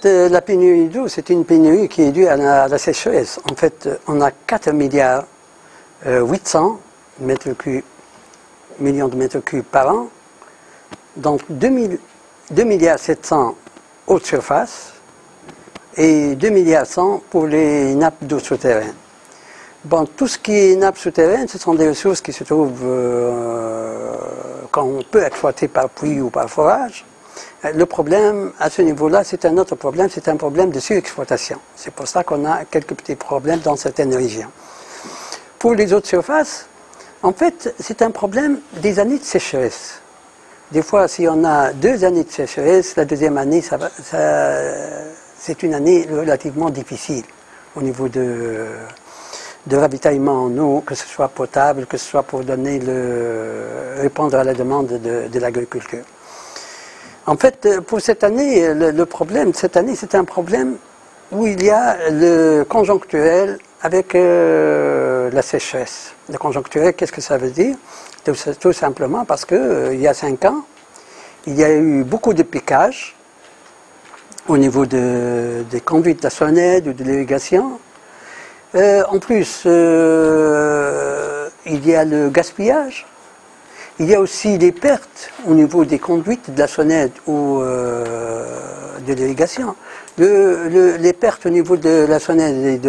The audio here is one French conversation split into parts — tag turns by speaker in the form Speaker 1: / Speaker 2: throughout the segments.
Speaker 1: la pénurie d'eau, c'est une pénurie qui est due à la sécheresse. En fait, on a 4 milliards 800 millions de mètres cubes par an, donc 2 milliards 700 haute surface et 2 milliards 100 pour les nappes d'eau souterraines. Bon, tout ce qui est nappes souterraines, ce sont des ressources qui se trouvent qu'on peut exploiter par puits ou par forage. Le problème à ce niveau-là, c'est un autre problème, c'est un problème de surexploitation. C'est pour ça qu'on a quelques petits problèmes dans certaines régions. Pour les autres surfaces, en fait, c'est un problème des années de sécheresse. Des fois, si on a 2 années de sécheresse, la deuxième année, c'est une année relativement difficile au niveau de ravitaillement en eau, que ce soit potable, que ce soit pour répondre à la demande de l'agriculture. En fait, pour cette année, le problème, cette année, c'est un problème où il y a le conjoncturel avec la sécheresse. Le conjoncturel, qu'est-ce que ça veut dire? Tout simplement parce qu'il y a 5 ans, il y a eu beaucoup de piquages au niveau des conduites de la Sonnette ou de l'irrigation. En plus, il y a le gaspillage. Il y a aussi des pertes au niveau des conduites de la Sonnette ou de l'irrigation. Les pertes au niveau de la Sonnette,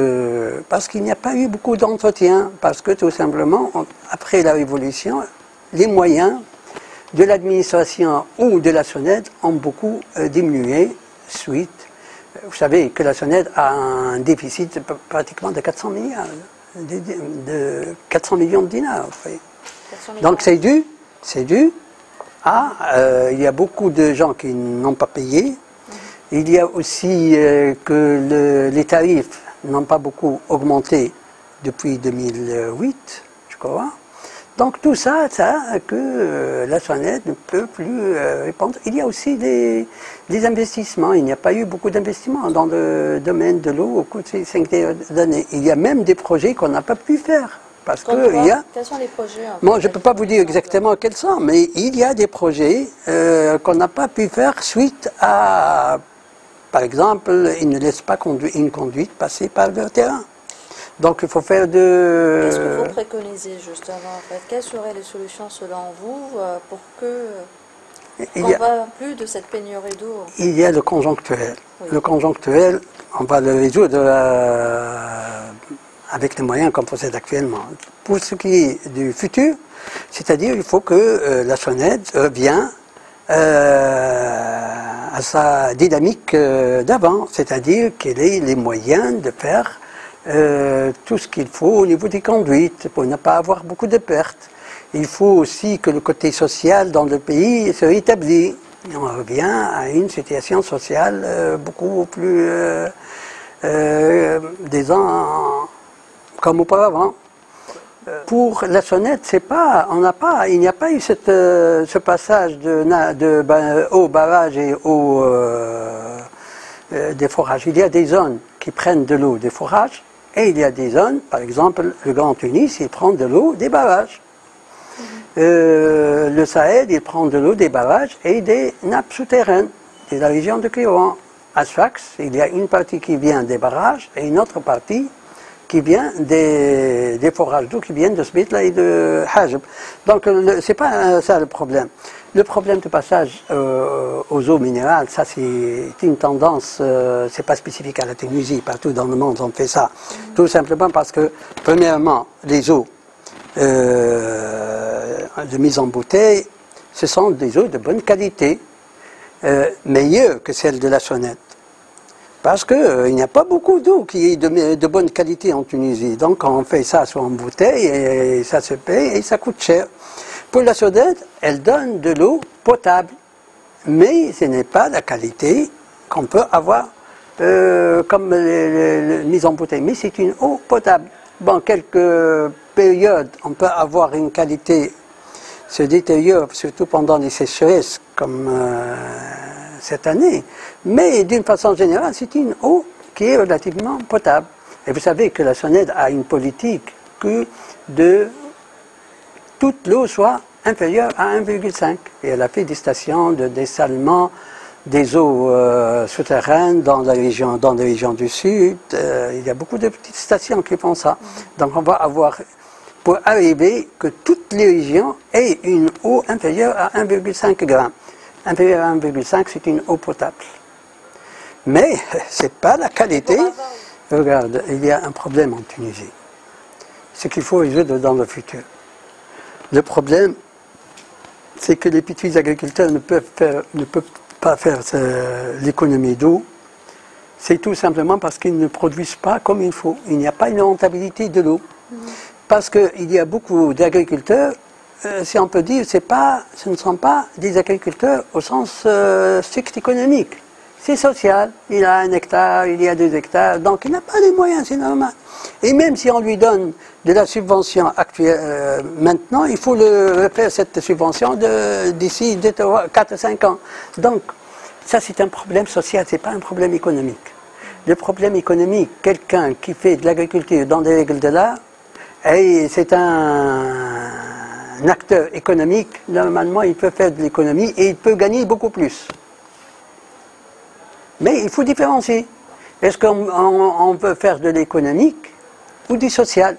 Speaker 1: parce qu'il n'y a pas eu beaucoup d'entretien, parce que tout simplement, après la Révolution, les moyens de l'administration ou de la Sonnette ont beaucoup diminué suite. Vous savez que la Sonnette a un déficit pratiquement de 400 milliards, de 400 millions de dinars. Donc c'est dû à, il y a beaucoup de gens qui n'ont pas payé. Il y a aussi que les tarifs n'ont pas beaucoup augmenté depuis 2008, je crois. Donc tout ça, que la Sonnette ne peut plus répondre. Il y a aussi des investissements. Il n'y a pas eu beaucoup d'investissements dans le domaine de l'eau au cours de ces 5 dernières années. Il y a même des projets qu'on n'a pas pu faire. Parce que
Speaker 2: quels sont les projets?
Speaker 1: Bon, je ne peux pas vous dire exactement quels sont, mais il y a des projets qu'on n'a pas pu faire suite à, par exemple, ils ne laissent pas une conduite passer par le terrain. Donc il faut faire de...
Speaker 2: Qu'est-ce que vous préconisez justement en fait? Quelles seraient les solutions selon vous pour qu'on ne va plus de cette pénurie d'eau?
Speaker 1: Il y a le conjoncturel. Oui. Le conjoncturel, on va le résoudre avec les moyens qu'on possède actuellement. Pour ce qui est du futur, c'est-à-dire il faut que la Sonnette revienne à sa dynamique d'avant, c'est-à-dire qu'elle ait les moyens de faire tout ce qu'il faut au niveau des conduites pour ne pas avoir beaucoup de pertes. Il faut aussi que le côté social dans le pays se rétablisse. On revient à une situation sociale beaucoup plus, disons, comme auparavant. Pour la Sonnette, il n'y a pas eu ce passage au barrage et des forages. Il y a des zones qui prennent de l'eau des forages et il y a des zones, par exemple le Grand Tunis, il prend de l'eau des barrages. Le Sahel, il prend de l'eau des barrages et des nappes souterraines de la région de Kairouan. À Sfax, il y a une partie qui vient des barrages et une autre partie qui vient des forages d'eau qui viennent de Sbitla et de Hajb. Donc, ce n'est pas ça le problème. Le problème de passage aux eaux minérales, ça c'est une tendance, c'est pas spécifique à la Tunisie, partout dans le monde on fait ça. Tout simplement parce que, premièrement, les eaux de mise en bouteille, ce sont des eaux de bonne qualité, meilleures que celles de la Sonnette. Parce qu'il n'y a pas beaucoup d'eau qui est de bonne qualité en Tunisie. Donc on fait ça soit en bouteille et ça se paye et ça coûte cher. Pour la Sonnette, elle donne de l'eau potable. Mais ce n'est pas la qualité qu'on peut avoir comme mise en bouteille. Mais c'est une eau potable. Bon, quelques périodes, on peut avoir une qualité se détériore, surtout pendant les sécheresses comme cette année. Mais d'une façon générale, c'est une eau qui est relativement potable. Et vous savez que la Sonnette a une politique que toute l'eau soit inférieure à 1,5. Et elle a fait des stations de dessalement des eaux souterraines dans les régions du sud. Il y a beaucoup de petites stations qui font ça. Donc on va avoir, pour arriver que toutes les régions aient une eau inférieure à 1,5 g. Inférieure à 1,5, c'est une eau potable. Mais ce n'est pas la qualité. Regarde, il y a un problème en Tunisie. Ce qu'il faut résoudre dans le futur. Le problème, c'est que les petits agriculteurs ne peuvent pas faire l'économie d'eau. C'est tout simplement parce qu'ils ne produisent pas comme il faut. Il n'y a pas une rentabilité de l'eau. Parce qu'il y a beaucoup d'agriculteurs, si on peut dire, ce ne sont pas des agriculteurs au sens strict économique. C'est social. Il a 1 hectare, il y a 2 hectares, donc il n'a pas les moyens, c'est normal. Et même si on lui donne de la subvention actuelle, maintenant, il faut refaire cette subvention d'ici 4 à 5 ans. Donc, ça c'est un problème social, ce n'est pas un problème économique. Le problème économique, quelqu'un qui fait de l'agriculture dans des règles de l'art, c'est un acteur économique, normalement il peut faire de l'économie et il peut gagner beaucoup plus. Mais il faut différencier. Est-ce qu'on peut faire de l'économique ou du social?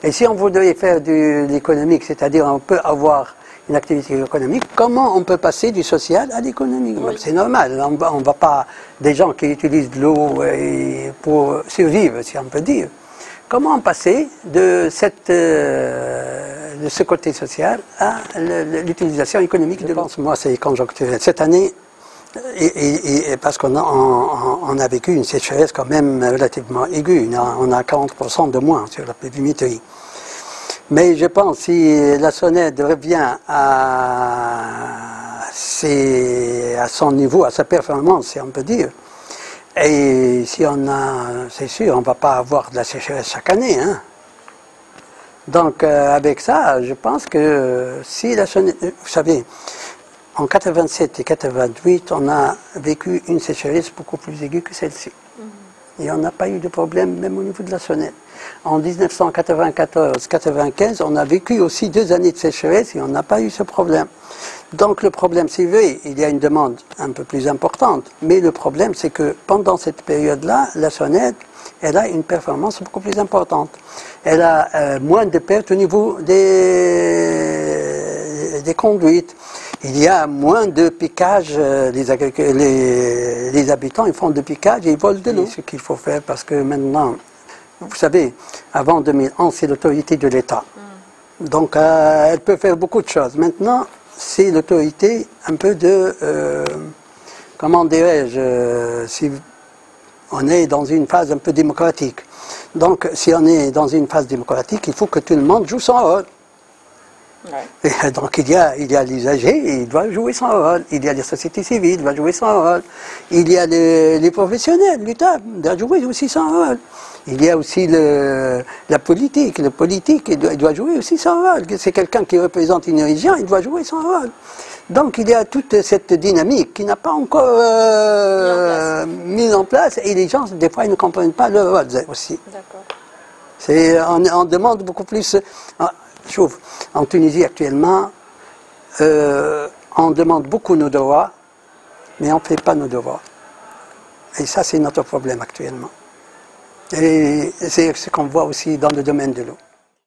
Speaker 1: Et si on voudrait faire de l'économique, c'est-à-dire on peut avoir une activité économique, comment on peut passer du social à l'économique? Oui. C'est normal, on ne va pas des gens qui utilisent de l'eau pour survivre, si on peut dire. Comment passer de ce côté social à l'utilisation économique de l'eau? Moi, c'est conjoncturel. Cette année, parce qu'on a vécu une sécheresse quand même relativement aiguë, on a 40% de moins sur la pluviométrie. Mais je pense que si la Sonnette revient à son niveau, à sa performance, si on peut dire, et si c'est sûr, on ne va pas avoir de la sécheresse chaque année, hein. Donc avec ça, je pense que si la Sonnette, vous savez, en 87 et 88, on a vécu une sécheresse beaucoup plus aiguë que celle-ci. Et on n'a pas eu de problème, même au niveau de la Sonnette. En 1994-95, on a vécu aussi 2 années de sécheresse et on n'a pas eu ce problème. Donc le problème, c'est vrai, il y a une demande un peu plus importante, mais le problème, c'est que pendant cette période-là, la Sonnette, elle a une performance beaucoup plus importante. Elle a moins de pertes au niveau des conduites. Il y a moins de piquage, les habitants ils font de piquage et ils volent de l'eau. C'est ce qu'il faut faire parce que maintenant, vous savez, avant 2011, c'est l'autorité de l'État. Donc elle peut faire beaucoup de choses. Maintenant, c'est l'autorité un peu de, comment dirais-je, si on est dans une phase un peu démocratique. Donc si on est dans une phase démocratique, il faut que tout le monde joue son rôle. Ouais. Et donc il y a l'usager, il doit jouer son rôle. Il y a les sociétés civiles, il doit jouer son rôle. Il y a les professionnels, l'État doit jouer aussi son rôle. Il y a aussi la politique. Le politique, il doit jouer aussi son rôle. C'est quelqu'un qui représente une région, il doit jouer son rôle. Donc il y a toute cette dynamique qui n'a pas encore mise en place. Et les gens, des fois, ils ne comprennent pas leur rôle aussi. D'accord. On demande beaucoup plus... Sauf en Tunisie actuellement, on demande beaucoup nos droits, mais on ne fait pas nos devoirs. Et ça, c'est notre problème actuellement. Et c'est ce qu'on voit aussi dans le domaine de l'eau.